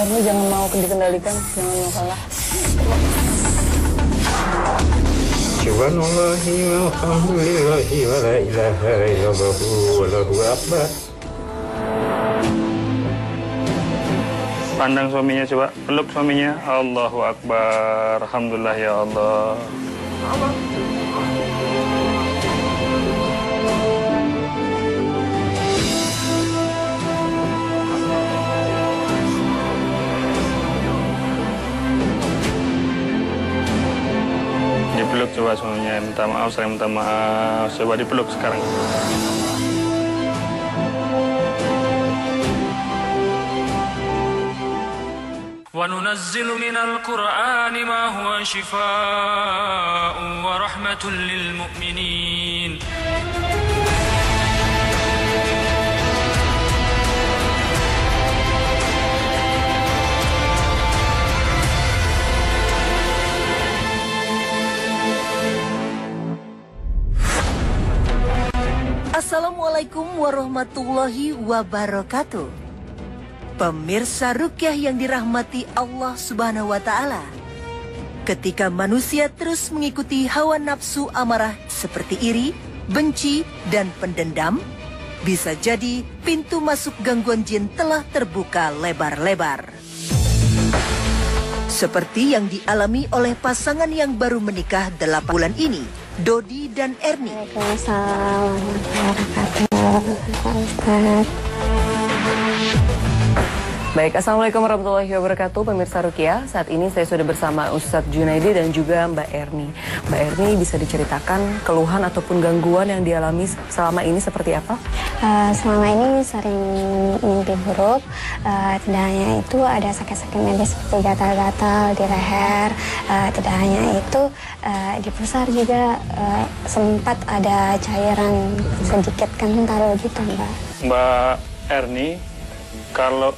Kamu jangan mau dikendalikan, jangan mau kalah. Subhanallahi walhamdulillahi wa la ilaha illallah wallahu akbar. Pandang suaminya, coba peluk suaminya. Allahu Akbar. Alhamdulillah ya Allah. Dipeluk coba suaminya. Minta maaf, saya minta maaf. Coba dipeluk sekarang. وننزل من القرآن ما هو شفاء ورحمة للمؤمنين Assalamualaikum warahmatullahi wabarakatuh. Pemirsa Ruqyah yang dirahmati Allah Subhanahu wa Ta'ala, ketika manusia terus mengikuti hawa nafsu amarah seperti iri, benci, dan pendendam, bisa jadi pintu masuk gangguan jin telah terbuka lebar-lebar. Seperti yang dialami oleh pasangan yang baru menikah 8 bulan ini, Dodi dan Erni. Waalaikumsalam warahmatullahi wabarakatuh. Baik, Assalamualaikum warahmatullahi wabarakatuh, pemirsa Ruqyah. Saat ini saya sudah bersama Ustadz Junaidi dan juga Mbak Erni. Mbak Erni, bisa diceritakan keluhan ataupun gangguan yang dialami selama ini seperti apa? Selama ini sering mimpi buruk. Tidak hanya itu, ada sakit-sakit medis seperti gatal-gatal di leher. Tidak hanya itu, di pusar juga sempat ada cairan sedikit kental gitu, Mbak. Mbak Erni, kalau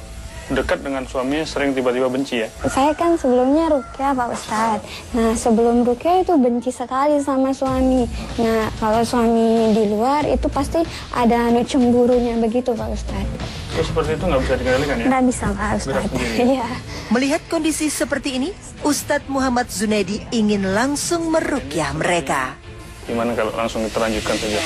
dekat dengan suaminya sering tiba-tiba benci ya? Saya kan sebelumnya Ruqyah, Pak Ustadz. Nah, sebelum Ruqyah itu benci sekali sama suami. Nah, kalau suami di luar itu pasti ada cemburunya begitu, Pak Ustadz. Terus seperti itu nggak bisa dikendalikan ya? Nggak bisa, Pak Ustadz. Iya. Melihat kondisi seperti ini, Ustadz Muhammad Junaidi ingin langsung meruqyah mereka. Gimana kalau langsung kita lanjutkan saja?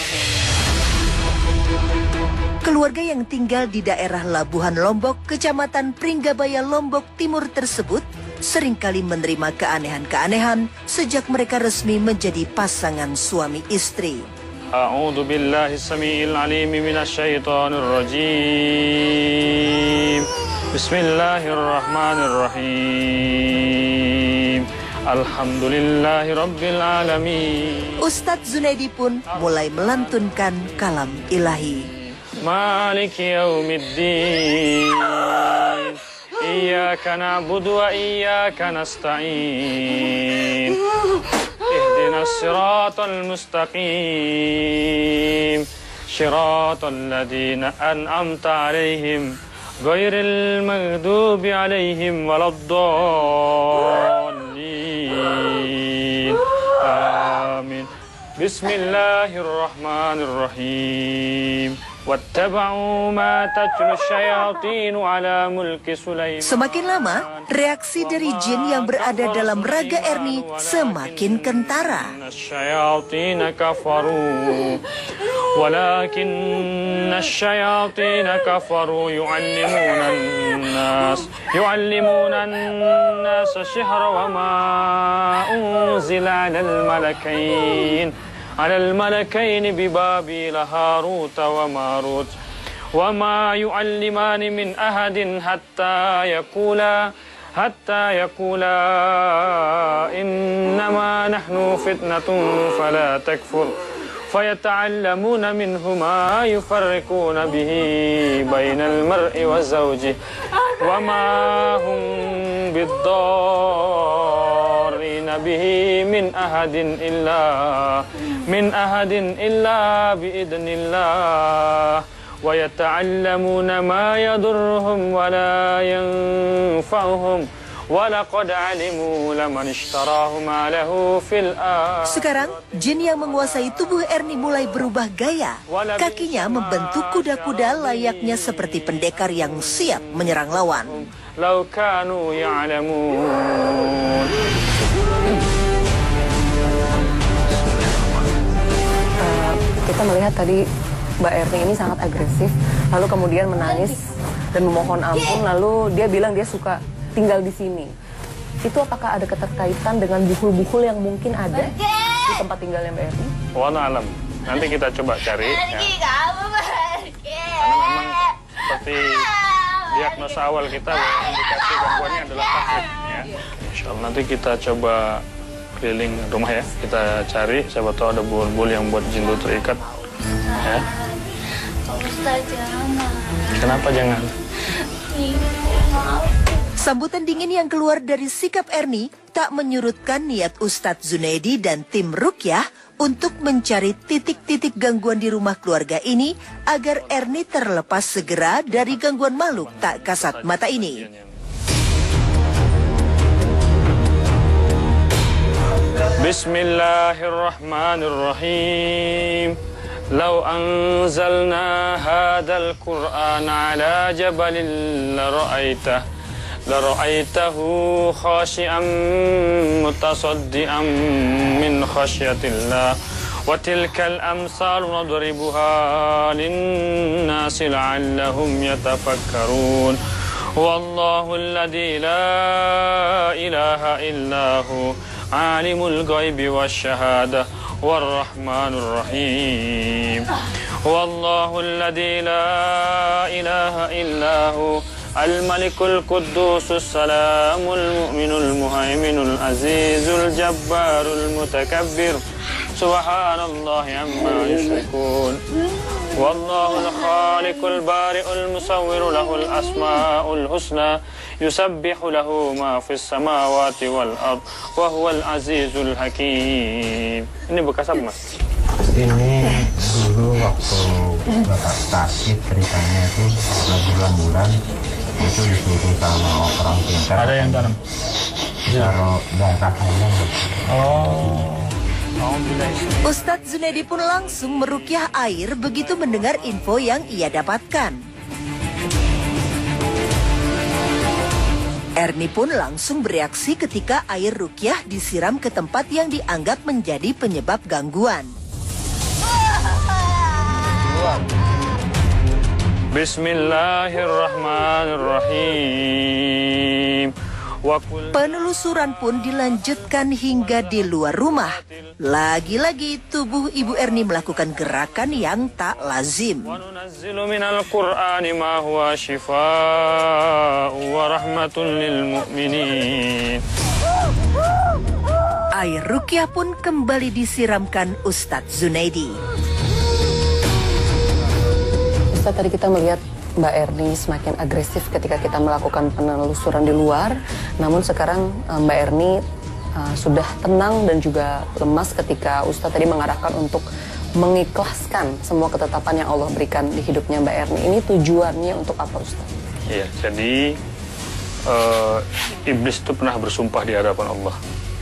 Keluarga yang tinggal di daerah Labuhan Lombok, Kecamatan Pringgabaya, Lombok Timur tersebut seringkali menerima keanehan-keanehan sejak mereka resmi menjadi pasangan suami istri. A'udzu billahi samiil alim minasyaitonir rajim. Bismillahirrahmanirrahim. Alhamdulillahi rabbil alamin. Ustadz Junaidi pun mulai melantunkan kalam ilahi. مالك يوم الدين إياك نعبد وإياك نستعين اهدنا الصراط المستقيم صراط الذين أنعمت عليهم غير المغضوب عليهم ولا الضالين آمين بسم الله الرحمن الرحيم. Semakin lama, reaksi dari jin yang berada dalam raga Erni semakin kentara. ولكن الشياطين كفروا يعلمون الناس السحر وما أنزل على الملكين ببابل هاروت وماروت وما يعلمان من أحد حتى يقولا إنما نحن فتنة فلا تكفر فيتعلمون منهما يفرقون به بين المرء وزوجه وما هم بالضارين به من أحد إلا بإذن الله ويتعلمون ما يضرهم ولا ينفعهم وَلَقَدْ عَلِمُوا لَمَنِ اشْتَرَاهُ مَا لَهُ فِي الْآخِرَةِ. Sekarang, jin yang menguasai tubuh Ernie mulai berubah gaya. Kakinya membentuk kuda-kuda layaknya seperti pendekar yang siap menyerang lawan. لَوْ كَانُوا يَعْلَمُونَ. Kita melihat tadi Mbak Ernie ini sangat agresif, lalu kemudian menangis dan memohon ampun, lalu dia bilang dia suka tinggal di sini. Itu apakah ada keterkaitan dengan buhul-buhul yang mungkin ada di tempat tinggalnya Mbak Ernie? Wallahu alam. Nanti kita coba cari ya. Karena memang seperti diagnosa awal kita bahwa indikasi gangguannya adalah takut ya. Insyaallah nanti kita coba keliling rumah ya. Kita cari siapa tahu ada buhul-buhul yang buat jin itu terikat. Ya. Ustaz, jangan. Kenapa jangan? Sambutan dingin yang keluar dari sikap Ernie tak menyurutkan niat Ustadz Zunaidi dan tim Ruqyah untuk mencari titik-titik gangguan di rumah keluarga ini agar Ernie terlepas segera dari gangguan makhluk tak kasat mata ini. Bismillahirrahmanirrahim. Lau anzalna hadal Qur'an ala jabalin lara'aitahu khashi'an mutasaddian min khasyatillah wa tilkal amsal nadribuha linnasi la'allahum yatafakkarun. Wallahu alladhi la ilaha illahu alimul ghaibi wasyahada warrahmanur rahim. Wallahu alladhi la ilaha illahu al-malikul quddusus salamul mu'minul muhaiminul azizul jabbarul mutakabbir. Subhanallahi amma yushrikun. Wallahul khaliqul bari'ul musawwiru lahul asma'ul husna yusabbihu lahu ma fis samawati wal ard wa huwal azizul hakim. Ini bekas apa, Mas? Ini dulu waktu bapak sakit ceritanya itu bulan-bulan itu disuruh sama orang pintar. Ada yang dalam? Taruh darah ayam. Oh. Ustadz Zunaidi pun langsung meruqyah air begitu mendengar info yang ia dapatkan. Ernie pun langsung bereaksi ketika air ruqyah disiram ke tempat yang dianggap menjadi penyebab gangguan. Bismillahirrahmanirrahim. Penelusuran pun dilanjutkan hingga di luar rumah. Lagi-lagi tubuh Ibu Ernie melakukan gerakan yang tak lazim. Wa nunazzilu minal Qur'ani ma huwa shifaa'un wa rahmatun lil mu'minin. Air ruqyah pun kembali disiramkan Ustadz Zunaidi. Ustadz, tadi kita melihat Mbak Ernie semakin agresif ketika kita melakukan penelusuran di luar. Namun sekarang Mbak Ernie sudah tenang dan juga lemas ketika Ustadz tadi mengarahkan untuk mengikhlaskan semua ketetapan yang Allah berikan di hidupnya Mbak Ernie. Ini tujuannya untuk apa, Ustadz? Iya, jadi iblis itu pernah bersumpah di hadapan Allah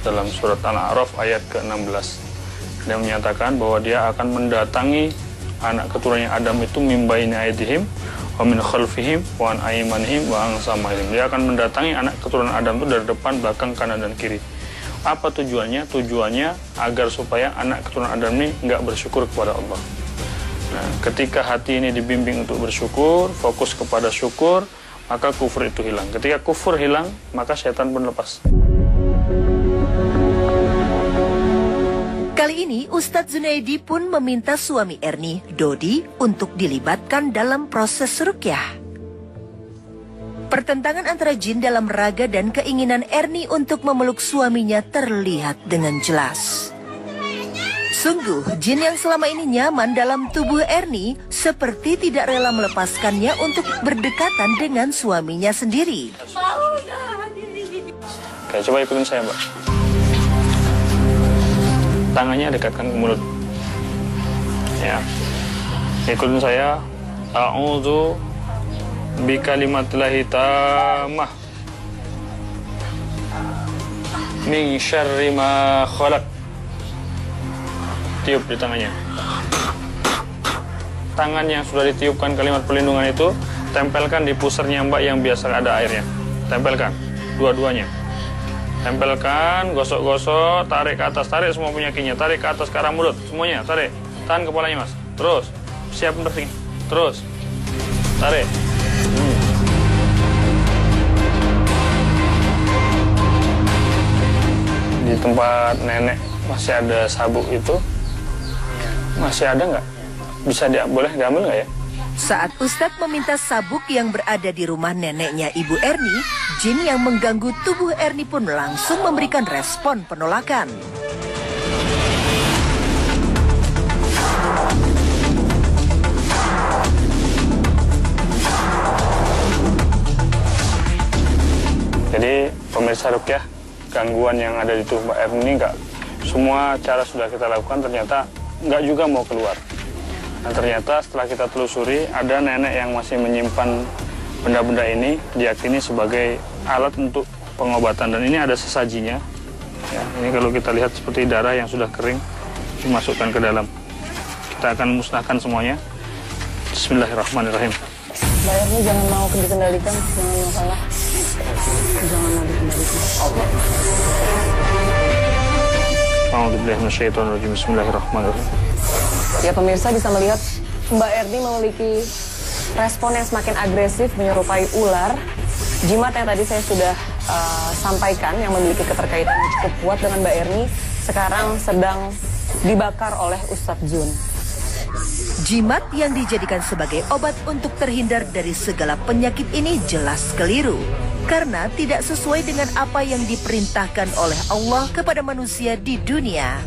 dalam surat Al-A'raf ayat ke-16. Dia menyatakan bahwa dia akan mendatangi anak keturunannya Adam itu min baini aydihim wa min khalfihim wa an aymanihim wa an samaihim. Dia akan mendatangi anak keturunan Adam itu dari depan, belakang, kanan dan kiri. Apa tujuannya? Tujuannya agar supaya anak keturunan Adam ini nggak bersyukur kepada Allah. Nah, ketika hati ini dibimbing untuk bersyukur, fokus kepada syukur, maka kufur itu hilang. Ketika kufur hilang, maka setan pun lepas. Kali ini Ustadz Zunaidi pun meminta suami Ernie, Dodi, untuk dilibatkan dalam proses ruqyah. Pertentangan antara jin dalam raga dan keinginan Ernie untuk memeluk suaminya terlihat dengan jelas. Sungguh, jin yang selama ini nyaman dalam tubuh Ernie seperti tidak rela melepaskannya untuk berdekatan dengan suaminya sendiri. Oke, coba ikutin saya, Mbak. Tangannya dekatkan ke mulut. Ya. Ikutin saya. A'udzu bikalimatillahit tammah min syarri ma khalaq. Tiup di tangannya. Tangan yang sudah ditiupkan kalimat perlindungan itu, tempelkan di pusarnya Mbak yang biasa ada airnya. Tempelkan, dua-duanya. Tempelkan, gosok-gosok, tarik ke atas, tarik semua penyakitnya, tarik ke atas ke arah mulut, semuanya, tarik. Tahan kepalanya Mas, terus, siap bersih, terus, tarik. Di tempat nenek masih ada sabuk itu, masih ada nggak? Bisa boleh diambil nggak ya? Saat Ustadz meminta sabuk yang berada di rumah neneknya Ibu Erni, jin yang mengganggu tubuh Erni pun langsung memberikan respon penolakan. Jadi pemirsa Rukyah, gangguan yang ada di tubuh Mbak Erni ini nggak semua cara sudah kita lakukan, ternyata nggak juga mau keluar. Nah, ternyata setelah kita telusuri, ada nenek yang masih menyimpan benda-benda ini, diyakini sebagai alat untuk pengobatan. Dan ini ada sesajinya. Ya, ini kalau kita lihat seperti darah yang sudah kering, dimasukkan ke dalam. Kita akan musnahkan semuanya. Bismillahirrahmanirrahim. Mbak Erni jangan mau dikendalikan, jangan masalah. Jangan mau dikendalikan. Allah. Bismillahirrahmanirrahim. Ya pemirsa bisa melihat Mbak Erni memiliki respon yang semakin agresif menyerupai ular. Jimat yang tadi saya sudah sampaikan yang memiliki keterkaitan yang cukup kuat dengan Mbak Erni sekarang sedang dibakar oleh Ustadz Jun. Jimat yang dijadikan sebagai obat untuk terhindar dari segala penyakit ini jelas keliru. Karena tidak sesuai dengan apa yang diperintahkan oleh Allah kepada manusia di dunia.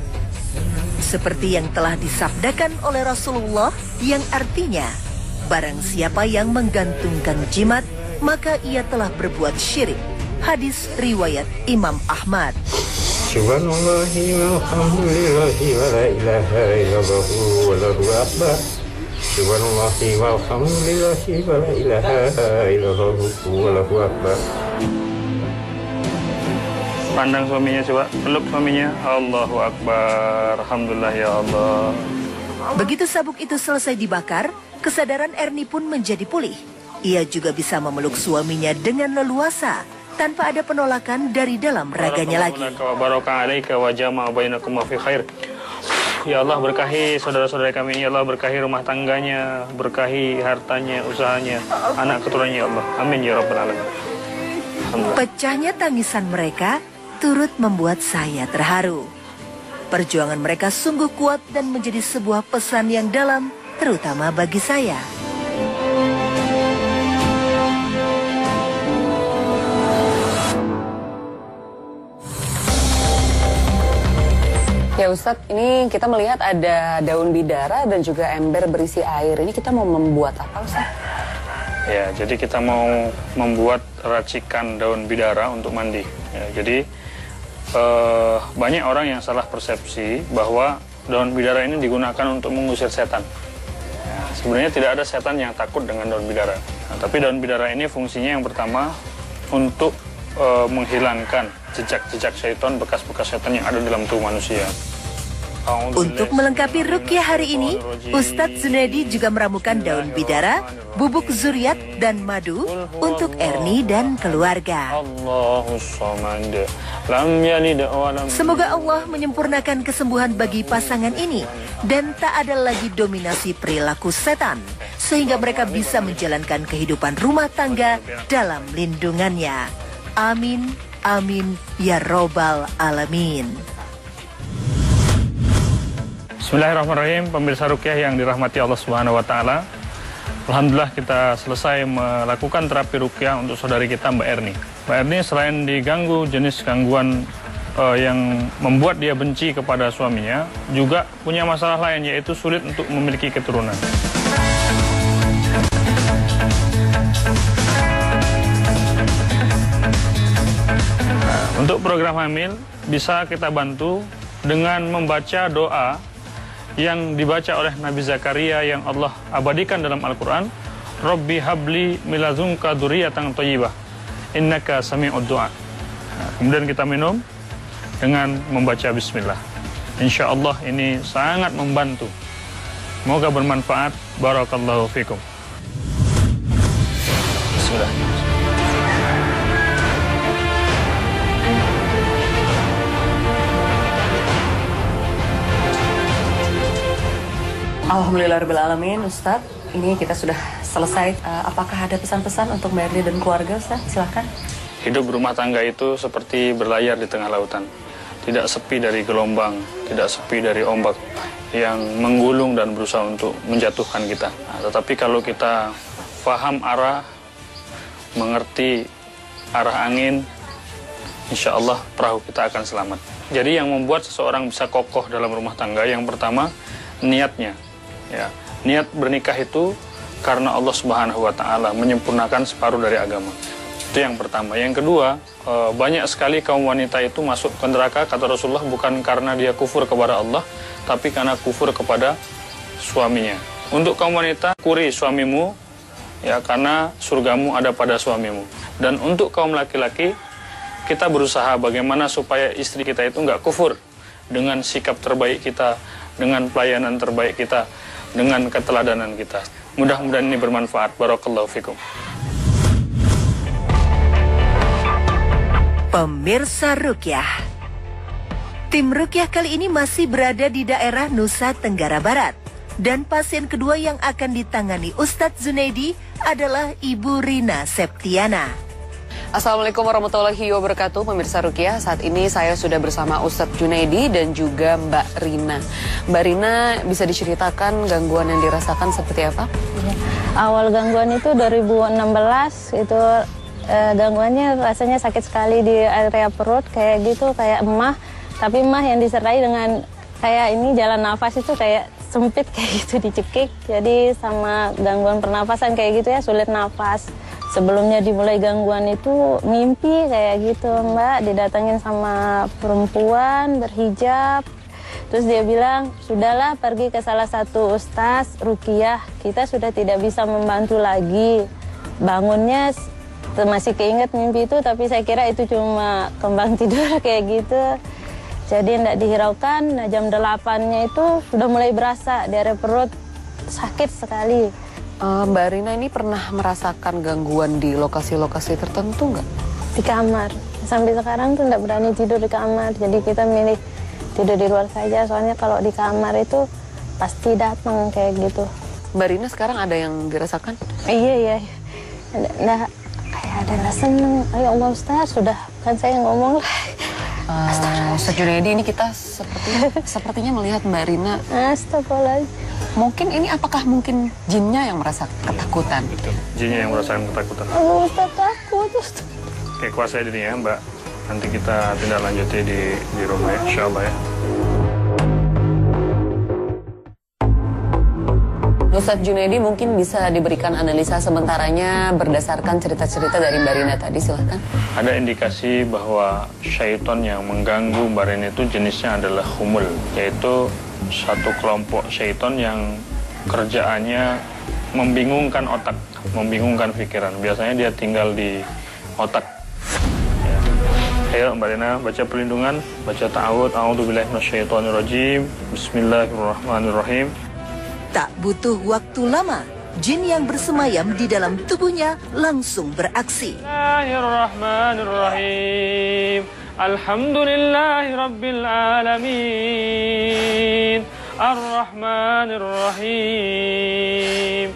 Seperti yang telah disabdakan oleh Rasulullah yang artinya, barang siapa yang menggantungkan jimat, maka ia telah berbuat syirik. Hadis riwayat Imam Ahmad. Subhanallahi walhamdulillahi wa la ilaha illallah wallahu akbar. Subhanallahi walhamdulillahi wa la ilaha illallah wallahu akbar. Pandang suaminya coba, peluk suaminya. Allahu Akbar, alhamdulillah ya Allah. Begitu sabuk itu selesai dibakar, kesadaran Erni pun menjadi pulih. Ia juga bisa memeluk suaminya dengan leluasa, tanpa ada penolakan dari dalam raganya lagi. Ya Allah, berkahi saudara-saudara kami, ya Allah, berkahi rumah tangganya, berkahi hartanya, usahanya, anak keturunannya, ya Allah. Amin ya rabbal alamin. Pecahnya tangisan mereka turut membuat saya terharu. Perjuangan mereka sungguh kuat dan menjadi sebuah pesan yang dalam, terutama bagi saya. Ya Ustadz, ini kita melihat ada daun bidara dan juga ember berisi air. Ini kita mau membuat apa Ustadz? Ya, jadi kita mau membuat racikan daun bidara untuk mandi. Ya, jadi banyak orang yang salah persepsi bahwa daun bidara ini digunakan untuk mengusir setan. Ya, sebenarnya tidak ada setan yang takut dengan daun bidara. Nah, tapi daun bidara ini fungsinya yang pertama untuk menghilangkan jejak-jejak syaitan, bekas-bekas setan yang ada dalam tubuh manusia. Untuk melengkapi rukyah hari ini, Ustadz Junaidi juga meramukan daun bidara, bubuk zuriat, dan madu untuk Erni dan keluarga. Semoga Allah menyempurnakan kesembuhan bagi pasangan ini dan tak ada lagi dominasi perilaku setan, sehingga mereka bisa menjalankan kehidupan rumah tangga dalam lindungannya. Amin, amin, ya robbal alamin. Bismillahirrahmanirrahim, pemirsa Rukyah yang dirahmati Allah Subhanahu wa Ta'ala. Alhamdulillah kita selesai melakukan terapi Rukyah untuk saudari kita Mbak Erni. Mbak Erni selain diganggu jenis gangguan yang membuat dia benci kepada suaminya, juga punya masalah lain, yaitu sulit untuk memiliki keturunan. Nah, untuk program hamil bisa kita bantu dengan membaca doa yang dibaca oleh Nabi Zakaria yang Allah abadikan dalam Al-Quran. Rabbi habli milazunka dzurriyyatan thayyibah innaka sami'ud du'a. Nah, kemudian kita minum dengan membaca bismillah. Insya Allah ini sangat membantu. Semoga bermanfaat. Barakallahu fikum. Bismillah. Alhamdulillahirrahmanirrahim, Ustadz. Ini kita sudah selesai. Apakah ada pesan-pesan untuk Mbak Erni dan keluarga, Ustadz? Silakan. Hidup berumah tangga itu seperti berlayar di tengah lautan. Tidak sepi dari gelombang, tidak sepi dari ombak yang menggulung dan berusaha untuk menjatuhkan kita. Tetapi kalau kita paham arah, mengerti arah angin, insya Allah perahu kita akan selamat. Jadi yang membuat seseorang bisa kokoh dalam rumah tangga, yang pertama niatnya. Ya, niat bernikah itu karena Allah Subhanahu wa Ta'ala menyempurnakan separuh dari agama. Itu yang pertama. Yang kedua, banyak sekali kaum wanita itu masuk ke neraka, kata Rasulullah, bukan karena dia kufur kepada Allah, tapi karena kufur kepada suaminya. Untuk kaum wanita, kuri suamimu, ya, karena surgamu ada pada suamimu. Dan untuk kaum laki-laki, kita berusaha bagaimana supaya istri kita itu nggak kufur dengan sikap terbaik kita, dengan pelayanan terbaik kita, dengan keteladanan kita. Mudah-mudahan ini bermanfaat. Barakallahu fikum. Pemirsa Rukyah. Tim Rukyah kali ini masih berada di daerah Nusa Tenggara Barat. Dan pasien kedua yang akan ditangani Ustadz Junaidi adalah Ibu Rina Septiana. Assalamualaikum warahmatullahi wabarakatuh, pemirsa Rukyah. Saat ini saya sudah bersama Ustadz Junaidi dan juga Mbak Rina. Mbak Rina, bisa diceritakan gangguan yang dirasakan seperti apa? Ya. Awal gangguan itu 2016, itu gangguannya rasanya sakit sekali di area perut, kayak gitu, kayak emah. Tapi emah yang disertai dengan kayak ini jalan nafas itu kayak sempit kayak gitu, dicekik. Jadi sama gangguan pernafasan kayak gitu ya, sulit nafas. Sebelumnya dimulai gangguan itu mimpi kayak gitu, Mbak, didatangin sama perempuan berhijab. Terus dia bilang, sudahlah pergi ke salah satu ustaz Rukyah, kita sudah tidak bisa membantu lagi. Bangunnya masih keinget mimpi itu, tapi saya kira itu cuma kembang tidur kayak gitu. Jadi tidak dihiraukan, nah jam 8-nya itu sudah mulai berasa di area perut, sakit sekali. Mbak Rina ini pernah merasakan gangguan di lokasi-lokasi tertentu nggak? Di kamar. Sampai sekarang tuh nggak berani tidur di kamar. Jadi kita milih tidur di luar saja. Soalnya kalau di kamar itu pasti datang kayak gitu. Mbak Rina sekarang ada yang dirasakan? Iya. Nah, kayak ada rasa seneng. Ayo Allah Ustaz, sudah kan saya ngomong lah. Ustadz Junaidi, ini kita sepertinya melihat Mbak Rina. Astagfirullahaladzim. Mungkin ini apakah mungkin jinnya yang merasa ketakutan? Betul, jinnya yang merasakan ketakutan. Allah Ustaz takut. Oke, kuasai diri ya Mbak. Nanti kita tindak lanjuti di rumah ya, insya Allah ya. Ustadz Junaidi mungkin bisa diberikan analisa sementaranya berdasarkan cerita-cerita dari Mbak Rina tadi, silahkan. Ada indikasi bahwa syaitan yang mengganggu Mbak Rina itu jenisnya adalah khumul, yaitu satu kelompok syaitan yang kerjaannya membingungkan otak, membingungkan pikiran. Biasanya dia tinggal di otak. Ya. Ayo Mbak Rina, baca perlindungan, baca ta'awud, a'udzubillahi minasyaitonirrajim, bismillahirrahmanirrahim. Tak butuh waktu lama, jin yang bersemayam di dalam tubuhnya langsung beraksi. Bismillahirrahmanirrahim. Alhamdulillahi rabbil alamin. Ar-Rahmanir-Rahim.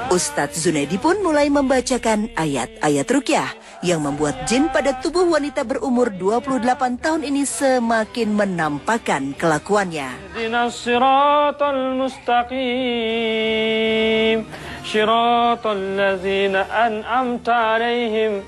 Ustadz Junaidi pun mulai membacakan ayat-ayat rukyah yang membuat jin pada tubuh wanita berumur 28 tahun ini semakin menampakkan kelakuannya. Ihdinas siratal mustaqim, siratal ladzina an'amta alaihim,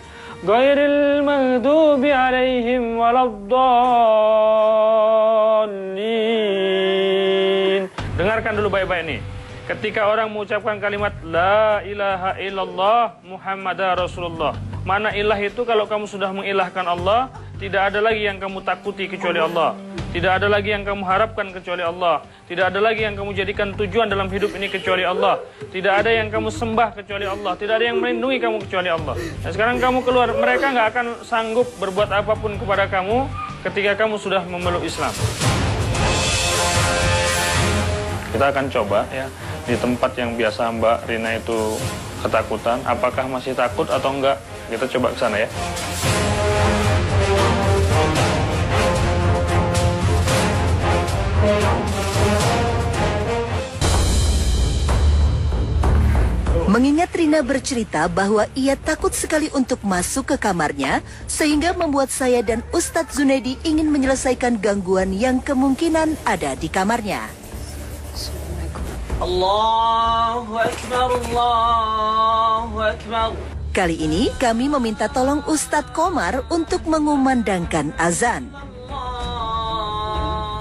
ghairil maghdubi alaihim waladdallin. Dengarkan dulu baik-baik nih. Ketika orang mengucapkan kalimat La ilaha illallah Muhammadar Rasulullah. Mana ilah itu kalau kamu sudah mengilahkan Allah, tidak ada lagi yang kamu takuti kecuali Allah. Tidak ada lagi yang kamu harapkan kecuali Allah. Tidak ada lagi yang kamu jadikan tujuan dalam hidup ini kecuali Allah. Tidak ada yang kamu sembah kecuali Allah. Tidak ada yang melindungi kamu kecuali Allah. Nah, sekarang kamu keluar, mereka nggak akan sanggup berbuat apapun kepada kamu ketika kamu sudah memeluk Islam? Kita akan coba ya, di tempat yang biasa Mbak Rina itu ketakutan, apakah masih takut atau enggak? Kita coba ke sana ya. Mengingat Rina bercerita bahwa ia takut sekali untuk masuk ke kamarnya, sehingga membuat saya dan Ustadz Zunaidi ingin menyelesaikan gangguan yang kemungkinan ada di kamarnya. Allahu Akbar, Allahu Akbar. Kali ini kami meminta tolong Ustadz Komar untuk mengumandangkan azan.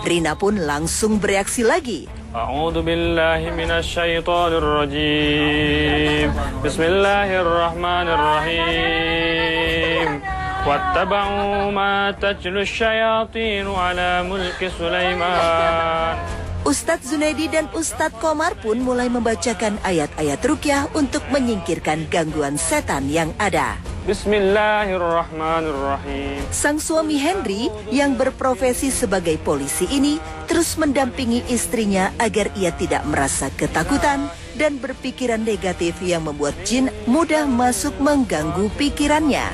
Rina pun langsung bereaksi lagi. A'udzu billahi minasyaitonir rajim. Bismillahirrahmanirrahim. Wattaba'u ma tatlu syayatin ala mulki Sulaiman. Ustadz Zunaidi dan Ustadz Komar pun mulai membacakan ayat-ayat ruqyah untuk menyingkirkan gangguan setan yang ada. Bismillahirrahmanirrahim. Sang suami Henry yang berprofesi sebagai polisi ini terus mendampingi istrinya agar ia tidak merasa ketakutan dan berpikiran negatif yang membuat jin mudah masuk mengganggu pikirannya.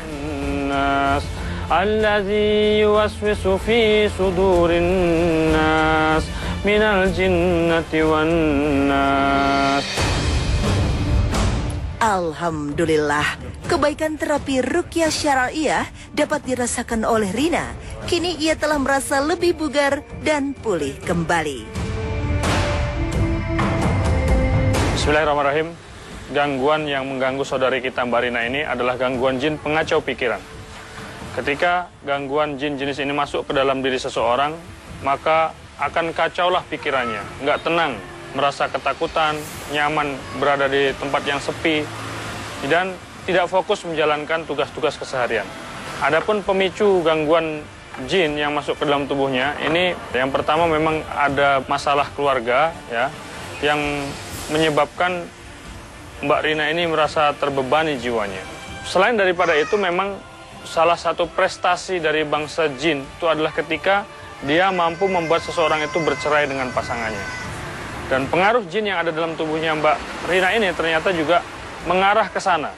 Nas allazi yuwaswisu fi sudurin nas minal jinnati wan nas. Alhamdulillah, kebaikan terapi ruqyah syar'iyah dapat dirasakan oleh Rina. Kini ia telah merasa lebih bugar dan pulih kembali. Bismillahirrahmanirrahim. Gangguan yang mengganggu saudari kita Mbak Rina ini adalah gangguan jin pengacau pikiran. Ketika gangguan jin jenis ini masuk ke dalam diri seseorang, maka akan kacaulah pikirannya, nggak tenang, merasa ketakutan, nyaman berada di tempat yang sepi, dan tidak fokus menjalankan tugas-tugas keseharian. Adapun pemicu gangguan jin yang masuk ke dalam tubuhnya, ini yang pertama memang ada masalah keluarga ya, yang menyebabkan Mbak Rina ini merasa terbebani jiwanya. Selain daripada itu, memang salah satu prestasi dari bangsa jin itu adalah ketika dia mampu membuat seseorang itu bercerai dengan pasangannya. Dan pengaruh jin yang ada dalam tubuhnya Mbak Rina ini ternyata juga mengarah ke sana,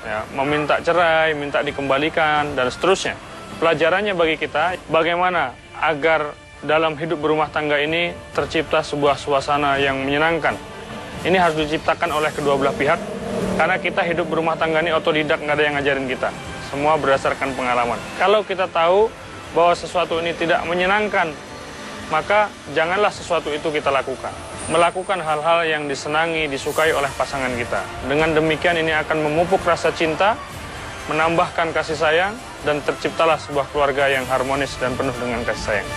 ya, meminta cerai, minta dikembalikan, dan seterusnya. Pelajarannya bagi kita, bagaimana agar dalam hidup berumah tangga ini tercipta sebuah suasana yang menyenangkan. Ini harus diciptakan oleh kedua belah pihak, karena kita hidup berumah tangga ini otodidak, nggak ada yang ngajarin kita. Semua berdasarkan pengalaman. Kalau kita tahu bahwa sesuatu ini tidak menyenangkan, maka janganlah sesuatu itu kita lakukan. Melakukan hal-hal yang disenangi, disukai oleh pasangan kita. Dengan demikian ini akan memupuk rasa cinta, menambahkan kasih sayang, dan terciptalah sebuah keluarga yang harmonis dan penuh dengan kasih sayang.